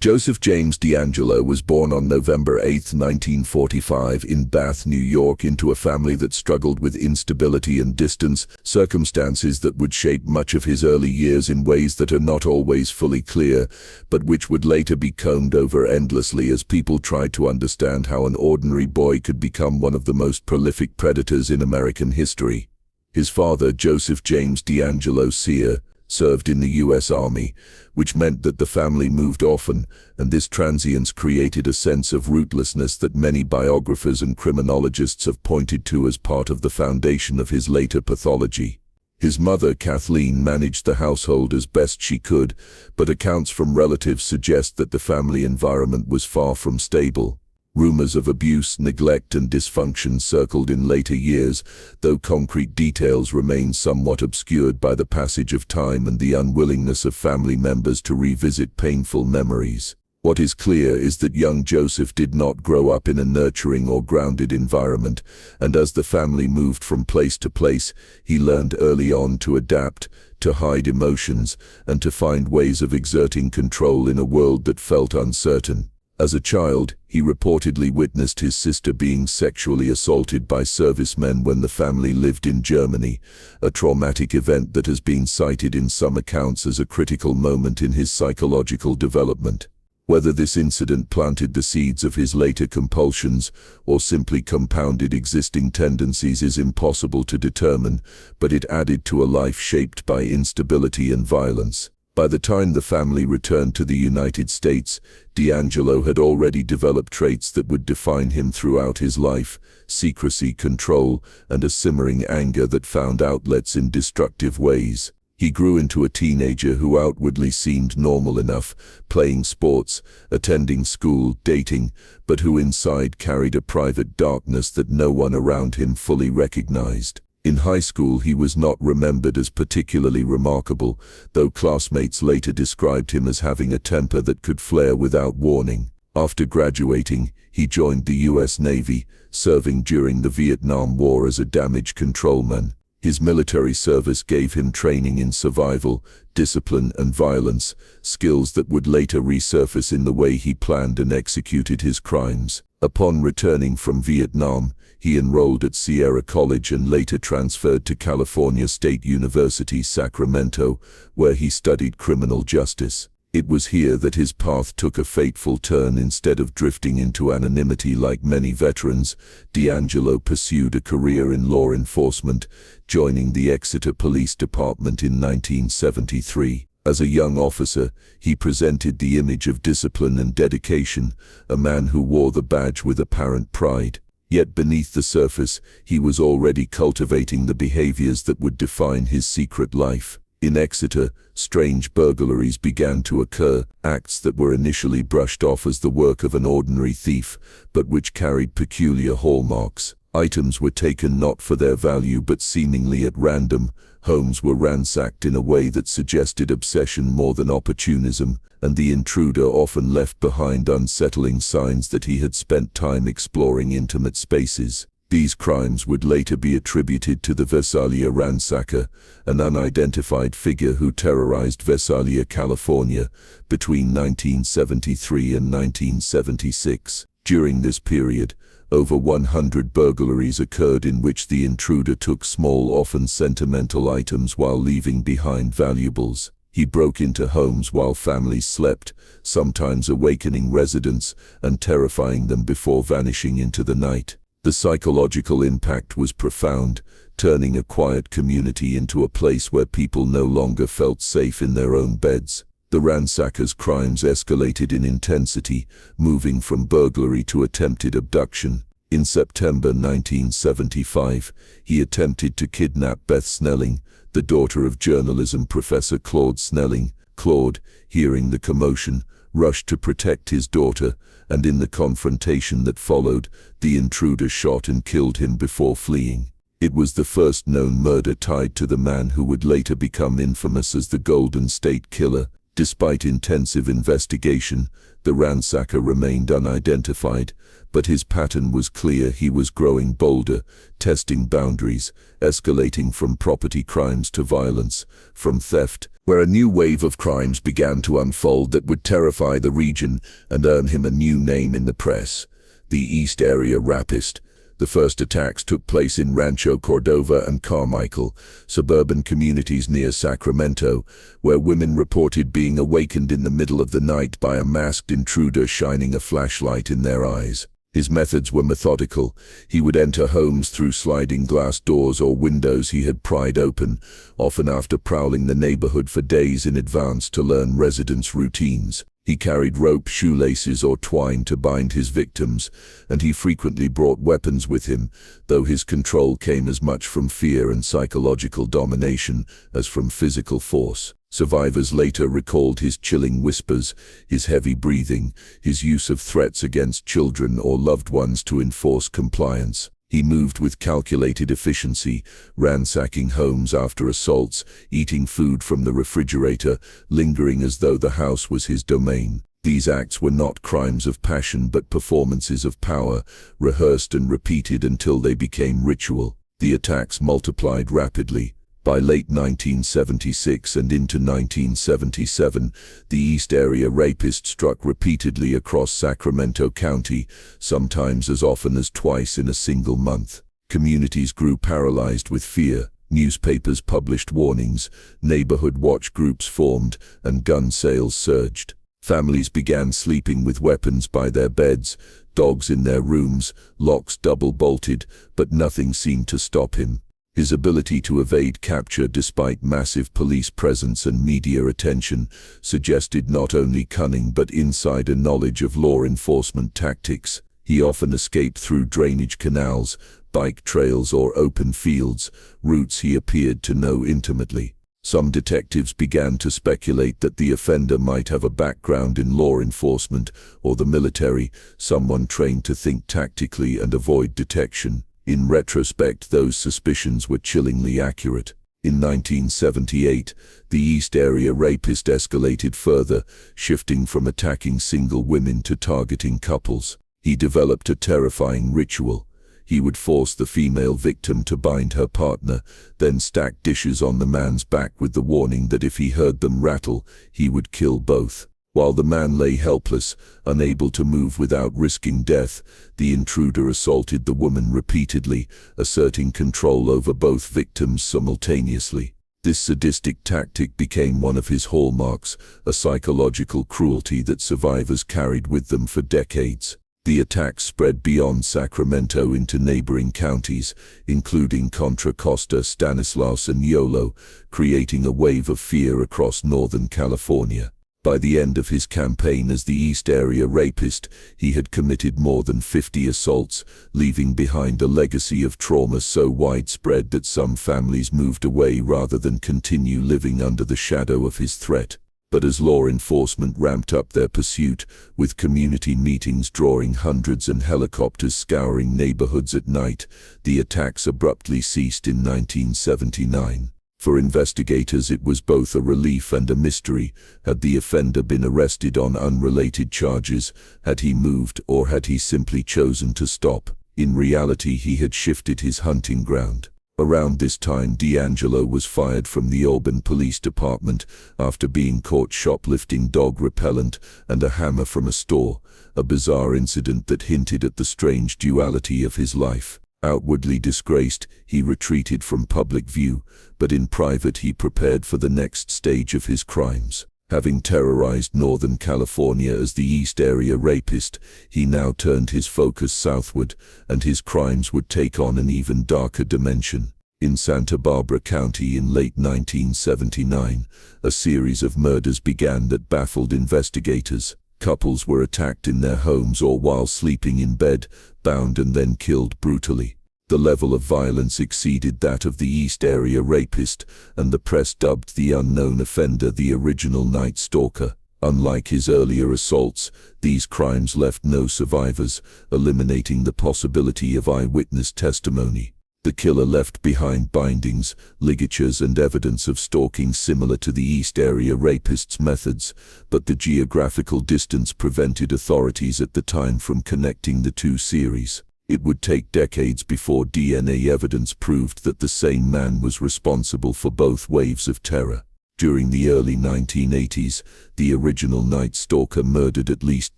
Joseph James DeAngelo was born on November 8, 1945 in Bath, New York, into a family that struggled with instability and distance, circumstances that would shape much of his early years in ways that are not always fully clear, but which would later be combed over endlessly as people tried to understand how an ordinary boy could become one of the most prolific predators in American history. His father, Joseph James DeAngelo Sr., served in the U.S. Army, which meant that the family moved often, and this transience created a sense of rootlessness that many biographers and criminologists have pointed to as part of the foundation of his later pathology. His mother, Kathleen, managed the household as best she could, but accounts from relatives suggest that the family environment was far from stable. Rumors of abuse, neglect, and dysfunction circled in later years, though concrete details remain somewhat obscured by the passage of time and the unwillingness of family members to revisit painful memories. What is clear is that young Joseph did not grow up in a nurturing or grounded environment, and as the family moved from place to place, he learned early on to adapt, to hide emotions, and to find ways of exerting control in a world that felt uncertain. As a child, he reportedly witnessed his sister being sexually assaulted by servicemen when the family lived in Germany, a traumatic event that has been cited in some accounts as a critical moment in his psychological development. Whether this incident planted the seeds of his later compulsions or simply compounded existing tendencies is impossible to determine, but it added to a life shaped by instability and violence. By the time the family returned to the United States, DeAngelo had already developed traits that would define him throughout his life: secrecy, control, and a simmering anger that found outlets in destructive ways. He grew into a teenager who outwardly seemed normal enough, playing sports, attending school, dating, but who inside carried a private darkness that no one around him fully recognized. In high school, he was not remembered as particularly remarkable, though classmates later described him as having a temper that could flare without warning. After graduating, he joined the U.S. Navy, serving during the Vietnam War as a damage controlman. His military service gave him training in survival, discipline, and violence, skills that would later resurface in the way he planned and executed his crimes. Upon returning from Vietnam, he enrolled at Sierra College and later transferred to California State University, Sacramento, where he studied criminal justice. It was here that his path took a fateful turn. Instead of drifting into anonymity like many veterans, DeAngelo pursued a career in law enforcement, joining the Exeter Police Department in 1973. As a young officer, he presented the image of discipline and dedication, a man who wore the badge with apparent pride. Yet beneath the surface, he was already cultivating the behaviors that would define his secret life. In Exeter, strange burglaries began to occur, acts that were initially brushed off as the work of an ordinary thief, but which carried peculiar hallmarks. Items were taken not for their value but seemingly at random. Homes were ransacked in a way that suggested obsession more than opportunism, and the intruder often left behind unsettling signs that he had spent time exploring intimate spaces. These crimes would later be attributed to the Visalia Ransacker, an unidentified figure who terrorized Visalia, California, between 1973 and 1976. During this period, over 100 burglaries occurred in which the intruder took small, often sentimental items while leaving behind valuables. He broke into homes while families slept, sometimes awakening residents and terrifying them before vanishing into the night. The psychological impact was profound, turning a quiet community into a place where people no longer felt safe in their own beds. The ransacker's crimes escalated in intensity, moving from burglary to attempted abduction. In September 1975, he attempted to kidnap Beth Snelling, the daughter of journalism professor Claude Snelling. Claude, hearing the commotion, rushed to protect his daughter, and in the confrontation that followed, the intruder shot and killed him before fleeing. It was the first known murder tied to the man who would later become infamous as the Golden State Killer. Despite intensive investigation, the ransacker remained unidentified, but his pattern was clear. He was growing bolder, testing boundaries, escalating from property crimes to violence, from theft, where a new wave of crimes began to unfold that would terrify the region and earn him a new name in the press: the East Area Rapist. The first attacks took place in Rancho Cordova and Carmichael, suburban communities near Sacramento, where women reported being awakened in the middle of the night by a masked intruder shining a flashlight in their eyes. His methods were methodical. He would enter homes through sliding glass doors or windows he had pried open, often after prowling the neighborhood for days in advance to learn residents' routines. He carried rope, shoelaces, or twine to bind his victims, and he frequently brought weapons with him, though his control came as much from fear and psychological domination as from physical force. Survivors later recalled his chilling whispers, his heavy breathing, his use of threats against children or loved ones to enforce compliance. He moved with calculated efficiency, ransacking homes after assaults, eating food from the refrigerator, lingering as though the house was his domain. These acts were not crimes of passion but performances of power, rehearsed and repeated until they became ritual. The attacks multiplied rapidly. By late 1976 and into 1977, the East Area Rapist struck repeatedly across Sacramento County, sometimes as often as twice in a single month. Communities grew paralyzed with fear. Newspapers published warnings, neighborhood watch groups formed, and gun sales surged. Families began sleeping with weapons by their beds, dogs in their rooms, locks double-bolted, but nothing seemed to stop him. His ability to evade capture despite massive police presence and media attention suggested not only cunning but insider knowledge of law enforcement tactics. He often escaped through drainage canals, bike trails, or open fields, routes he appeared to know intimately. Some detectives began to speculate that the offender might have a background in law enforcement or the military, someone trained to think tactically and avoid detection. In retrospect, those suspicions were chillingly accurate. In 1978, the East Area Rapist escalated further, shifting from attacking single women to targeting couples. He developed a terrifying ritual. He would force the female victim to bind her partner, then stack dishes on the man's back with the warning that if he heard them rattle, he would kill both. While the man lay helpless, unable to move without risking death, the intruder assaulted the woman repeatedly, asserting control over both victims simultaneously. This sadistic tactic became one of his hallmarks, a psychological cruelty that survivors carried with them for decades. The attacks spread beyond Sacramento into neighboring counties, including Contra Costa, Stanislaus, and Yolo, creating a wave of fear across Northern California. By the end of his campaign as the East Area Rapist, he had committed more than 50 assaults, leaving behind a legacy of trauma so widespread that some families moved away rather than continue living under the shadow of his threat. But as law enforcement ramped up their pursuit, with community meetings drawing hundreds and helicopters scouring neighborhoods at night, the attacks abruptly ceased in 1979. For investigators, it was both a relief and a mystery. Had the offender been arrested on unrelated charges? Had he moved, or had he simply chosen to stop? In reality, he had shifted his hunting ground. Around this time, DeAngelo was fired from the Auburn Police Department after being caught shoplifting dog repellent and a hammer from a store, a bizarre incident that hinted at the strange duality of his life. Outwardly disgraced, he retreated from public view, but in private he prepared for the next stage of his crimes. Having terrorized Northern California as the East Area Rapist, he now turned his focus southward, and his crimes would take on an even darker dimension. In Santa Barbara County in late 1979, a series of murders began that baffled investigators. Couples were attacked in their homes or while sleeping in bed, bound and then killed brutally. The level of violence exceeded that of the East Area Rapist, and the press dubbed the unknown offender the original Night Stalker. Unlike his earlier assaults, these crimes left no survivors, eliminating the possibility of eyewitness testimony. The killer left behind bindings, ligatures, and evidence of stalking similar to the East Area Rapist's methods, but the geographical distance prevented authorities at the time from connecting the two series. It would take decades before DNA evidence proved that the same man was responsible for both waves of terror. During the early 1980s, the original Night Stalker murdered at least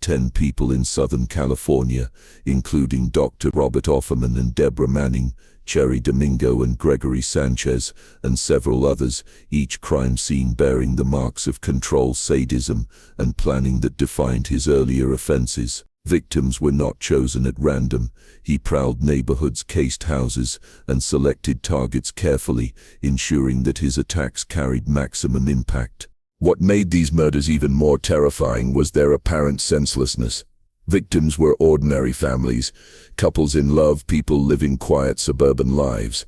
10 people in Southern California, including Dr. Robert Offerman and Deborah Manning, Cherry Domingo and Gregory Sanchez, and several others, each crime scene bearing the marks of control sadism and planning that defined his earlier offenses. Victims were not chosen at random. He prowled neighborhoods, cased houses, and selected targets carefully, ensuring that his attacks carried maximum impact. What made these murders even more terrifying was their apparent senselessness. Victims were ordinary families, couples in love, people living quiet suburban lives.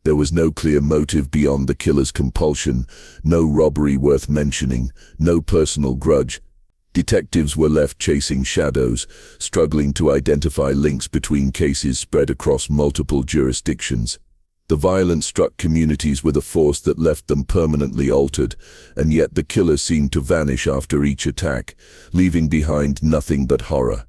There was no clear motive beyond the killer's compulsion, no robbery worth mentioning, no personal grudge. Detectives were left chasing shadows, struggling to identify links between cases spread across multiple jurisdictions. The violence struck communities with a force that left them permanently altered, and yet the killer seemed to vanish after each attack, leaving behind nothing but horror.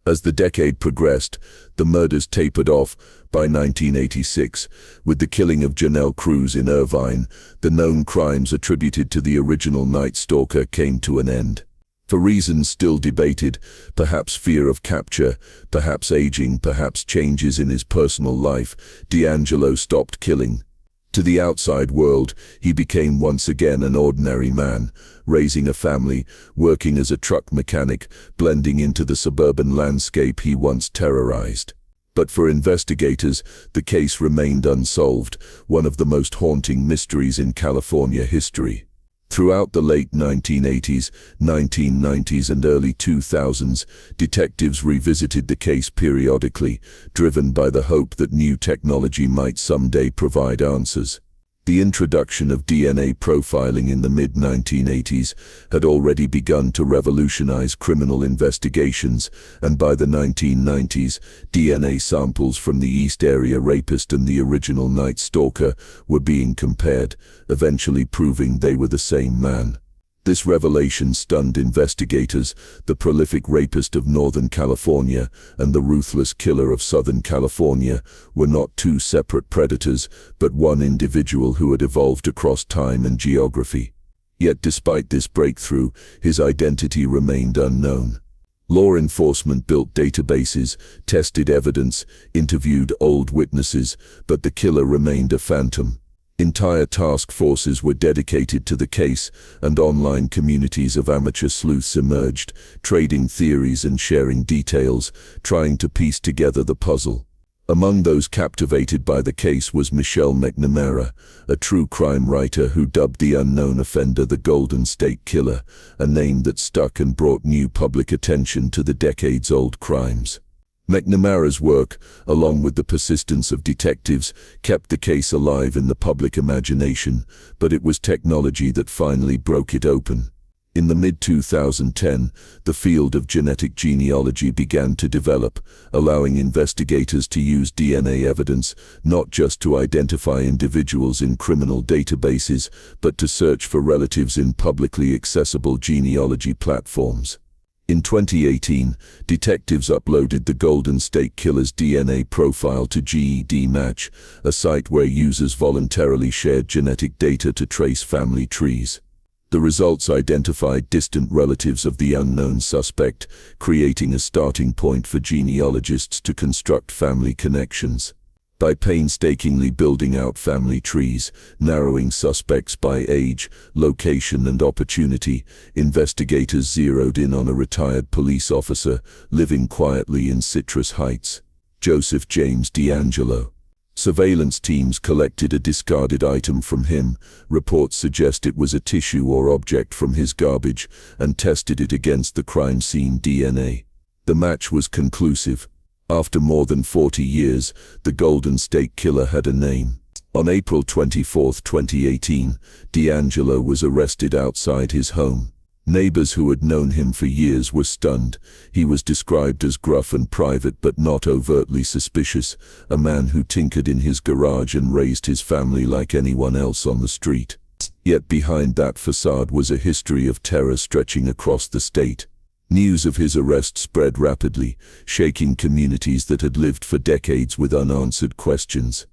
As the decade progressed, the murders tapered off. By 1986, with the killing of Janelle Cruz in Irvine, the known crimes attributed to the original Night Stalker came to an end. For reasons still debated, perhaps fear of capture, perhaps aging, perhaps changes in his personal life, DeAngelo stopped killing. To the outside world, he became once again an ordinary man, raising a family, working as a truck mechanic, blending into the suburban landscape he once terrorized. But for investigators, the case remained unsolved, one of the most haunting mysteries in California history. Throughout the late 1980s, 1990s, and early 2000s, detectives revisited the case periodically, driven by the hope that new technology might someday provide answers. The introduction of DNA profiling in the mid-1980s had already begun to revolutionize criminal investigations, and by the 1990s, DNA samples from the East Area Rapist and the original Night Stalker were being compared, eventually proving they were the same man. This revelation stunned investigators. The prolific rapist of Northern California and the ruthless killer of Southern California were not two separate predators, but one individual who had evolved across time and geography. Yet despite this breakthrough, his identity remained unknown. Law enforcement built databases, tested evidence, interviewed old witnesses, but the killer remained a phantom. Entire task forces were dedicated to the case, and online communities of amateur sleuths emerged, trading theories and sharing details, trying to piece together the puzzle. Among those captivated by the case was Michelle McNamara, a true crime writer who dubbed the unknown offender the Golden State Killer, a name that stuck and brought new public attention to the decades-old crimes. McNamara's work, along with the persistence of detectives, kept the case alive in the public imagination, but it was technology that finally broke it open. In the mid-2010, the field of genetic genealogy began to develop, allowing investigators to use DNA evidence not just to identify individuals in criminal databases, but to search for relatives in publicly accessible genealogy platforms. In 2018, detectives uploaded the Golden State Killer's DNA profile to GEDmatch, a site where users voluntarily shared genetic data to trace family trees. The results identified distant relatives of the unknown suspect, creating a starting point for genealogists to construct family connections. By painstakingly building out family trees, narrowing suspects by age, location, and opportunity, investigators zeroed in on a retired police officer living quietly in Citrus Heights, Joseph James DeAngelo. Surveillance teams collected a discarded item from him. Reports suggest it was a tissue or object from his garbage, and tested it against the crime scene DNA. The match was conclusive. After more than 40 years, the Golden State Killer had a name. On April 24, 2018, DeAngelo was arrested outside his home. Neighbors who had known him for years were stunned. He was described as gruff and private but not overtly suspicious, a man who tinkered in his garage and raised his family like anyone else on the street. Yet behind that facade was a history of terror stretching across the state. News of his arrest spread rapidly, shaking communities that had lived for decades with unanswered questions.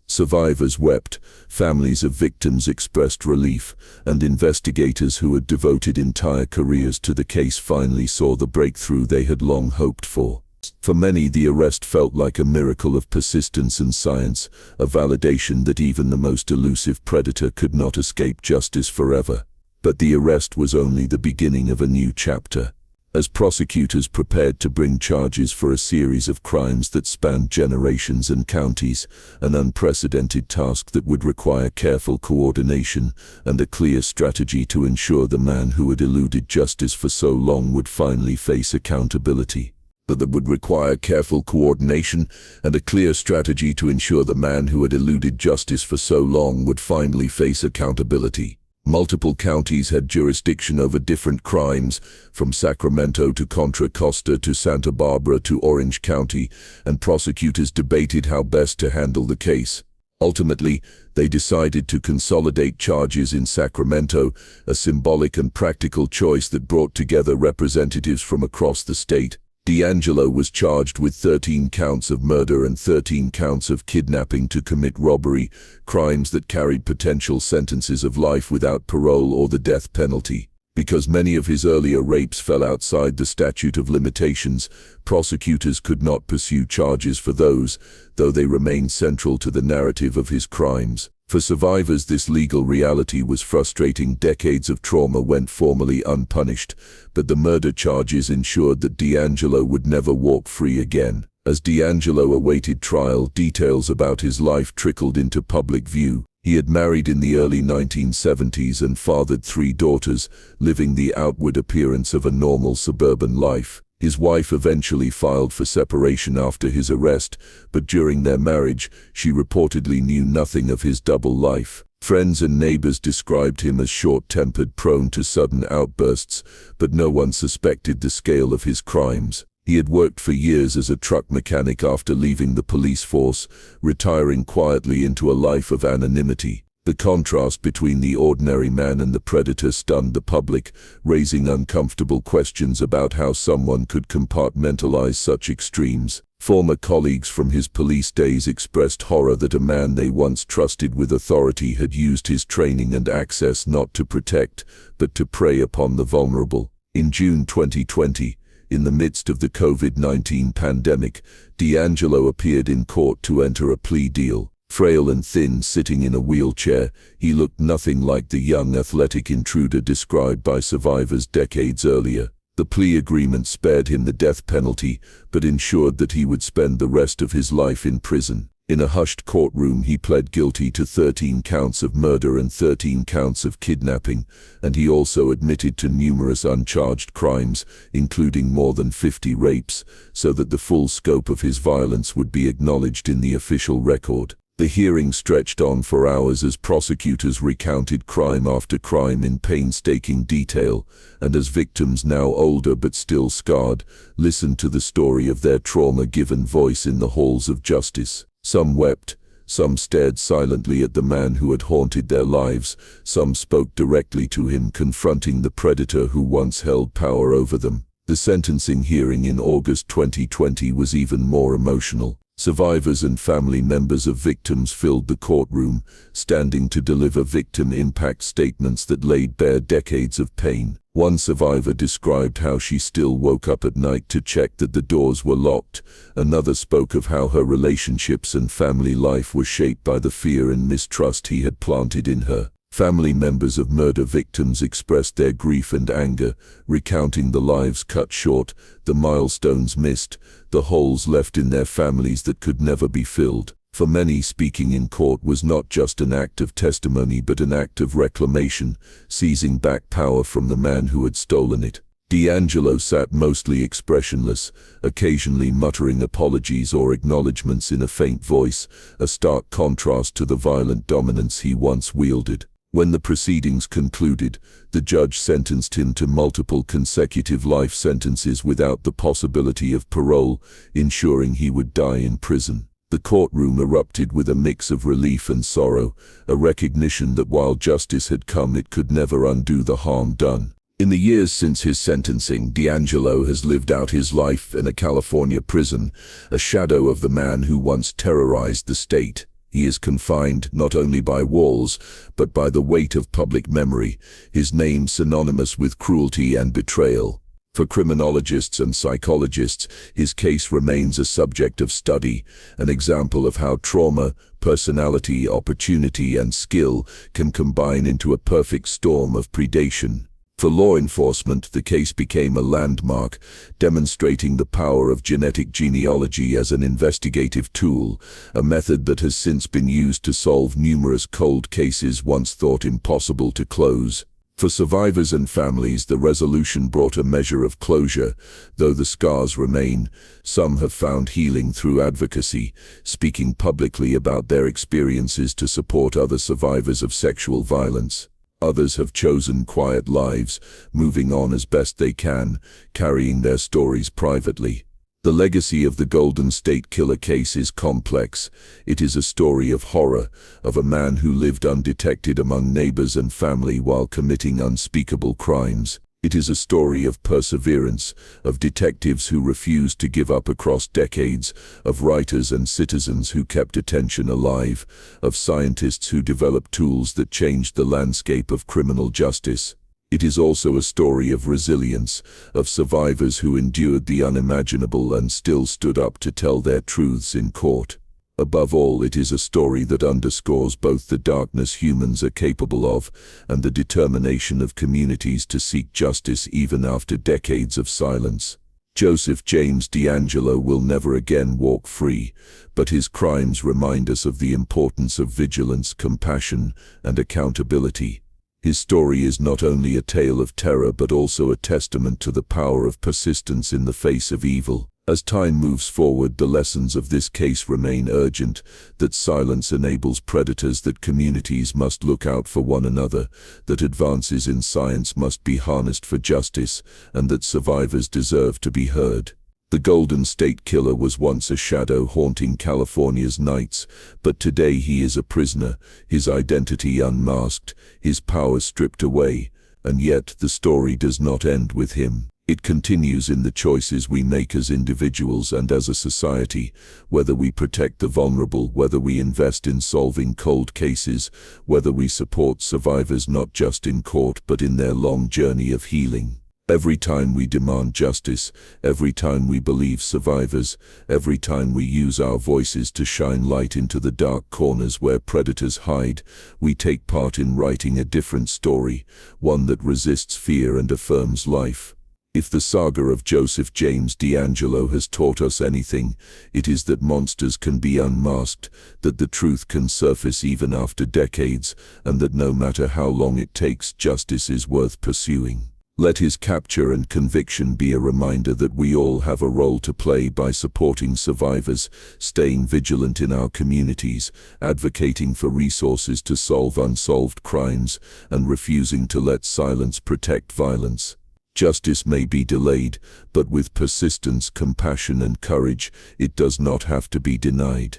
Survivors wept, families of victims expressed relief, and investigators who had devoted entire careers to the case finally saw the breakthrough they had long hoped for. For many, the arrest felt like a miracle of persistence and science, a validation that even the most elusive predator could not escape justice forever. But the arrest was only the beginning of a new chapter. As prosecutors prepared to bring charges for a series of crimes that spanned generations and counties, an unprecedented task that would require careful coordination and a clear strategy to ensure the man who had eluded justice for so long would finally face accountability. That would require careful coordination and a clear strategy to ensure the man who had eluded justice for so long would finally face accountability. Multiple counties had jurisdiction over different crimes, from Sacramento to Contra Costa to Santa Barbara to Orange County, and prosecutors debated how best to handle the case. Ultimately, they decided to consolidate charges in Sacramento, a symbolic and practical choice that brought together representatives from across the state. DeAngelo was charged with 13 counts of murder and 13 counts of kidnapping to commit robbery, crimes that carried potential sentences of life without parole or the death penalty. Because many of his earlier rapes fell outside the statute of limitations, prosecutors could not pursue charges for those, though they remained central to the narrative of his crimes. For survivors, this legal reality was frustrating. Decades of trauma went formally unpunished, but the murder charges ensured that DeAngelo would never walk free again. As DeAngelo awaited trial, details about his life trickled into public view. He had married in the early 1970s and fathered 3 daughters, living the outward appearance of a normal suburban life. His wife eventually filed for separation after his arrest, but during their marriage, she reportedly knew nothing of his double life. Friends and neighbors described him as short-tempered, prone to sudden outbursts, but no one suspected the scale of his crimes. He had worked for years as a truck mechanic after leaving the police force, retiring quietly into a life of anonymity. The contrast between the ordinary man and the predator stunned the public, raising uncomfortable questions about how someone could compartmentalize such extremes. Former colleagues from his police days expressed horror that a man they once trusted with authority had used his training and access not to protect, but to prey upon the vulnerable. In June 2020, in the midst of the COVID-19 pandemic, DeAngelo appeared in court to enter a plea deal. Frail and thin, sitting in a wheelchair, he looked nothing like the young athletic intruder described by survivors decades earlier. The plea agreement spared him the death penalty, but ensured that he would spend the rest of his life in prison. In a hushed courtroom, he pled guilty to 13 counts of murder and 13 counts of kidnapping, and he also admitted to numerous uncharged crimes, including more than 50 rapes, so that the full scope of his violence would be acknowledged in the official record. The hearing stretched on for hours as prosecutors recounted crime after crime in painstaking detail, and as victims, now older but still scarred, listened to the story of their trauma given voice in the halls of justice. Some wept, some stared silently at the man who had haunted their lives, some spoke directly to him, confronting the predator who once held power over them. The sentencing hearing in August 2020 was even more emotional. Survivors and family members of victims filled the courtroom, standing to deliver victim impact statements that laid bare decades of pain. One survivor described how she still woke up at night to check that the doors were locked. Another spoke of how her relationships and family life were shaped by the fear and mistrust he had planted in her. Family members of murder victims expressed their grief and anger, recounting the lives cut short, the milestones missed, the holes left in their families that could never be filled. For many, speaking in court was not just an act of testimony but an act of reclamation, seizing back power from the man who had stolen it. DeAngelo sat mostly expressionless, occasionally muttering apologies or acknowledgments in a faint voice, a stark contrast to the violent dominance he once wielded. When the proceedings concluded, the judge sentenced him to multiple consecutive life sentences without the possibility of parole, ensuring he would die in prison. The courtroom erupted with a mix of relief and sorrow, a recognition that while justice had come, it could never undo the harm done. In the years since his sentencing, DeAngelo has lived out his life in a California prison, a shadow of the man who once terrorized the state. He is confined not only by walls, but by the weight of public memory, his name synonymous with cruelty and betrayal. For criminologists and psychologists, his case remains a subject of study, an example of how trauma, personality, opportunity, and skill can combine into a perfect storm of predation. For law enforcement, the case became a landmark, demonstrating the power of genetic genealogy as an investigative tool, a method that has since been used to solve numerous cold cases once thought impossible to close. For survivors and families, the resolution brought a measure of closure. Though the scars remain, some have found healing through advocacy, speaking publicly about their experiences to support other survivors of sexual violence. Others have chosen quiet lives, moving on as best they can, carrying their stories privately. The legacy of the Golden State Killer case is complex. It is a story of horror, of a man who lived undetected among neighbors and family while committing unspeakable crimes. It is a story of perseverance, of detectives who refused to give up across decades, of writers and citizens who kept attention alive, of scientists who developed tools that changed the landscape of criminal justice. It is also a story of resilience, of survivors who endured the unimaginable and still stood up to tell their truths in court. Above all, it is a story that underscores both the darkness humans are capable of and the determination of communities to seek justice even after decades of silence. Joseph James DeAngelo will never again walk free, but his crimes remind us of the importance of vigilance, compassion, and accountability. His story is not only a tale of terror but also a testament to the power of persistence in the face of evil. As time moves forward, the lessons of this case remain urgent, that silence enables predators, that communities must look out for one another, that advances in science must be harnessed for justice, and that survivors deserve to be heard. The Golden State Killer was once a shadow haunting California's nights, but today he is a prisoner, his identity unmasked, his power stripped away, and yet the story does not end with him. It continues in the choices we make as individuals and as a society, whether we protect the vulnerable, whether we invest in solving cold cases, whether we support survivors not just in court but in their long journey of healing. Every time we demand justice, every time we believe survivors, every time we use our voices to shine light into the dark corners where predators hide, we take part in writing a different story, one that resists fear and affirms life. If the saga of Joseph James DeAngelo has taught us anything, it is that monsters can be unmasked, that the truth can surface even after decades, and that no matter how long it takes, justice is worth pursuing. Let his capture and conviction be a reminder that we all have a role to play by supporting survivors, staying vigilant in our communities, advocating for resources to solve unsolved crimes, and refusing to let silence protect violence. Justice may be delayed, but with persistence, compassion, and courage, it does not have to be denied.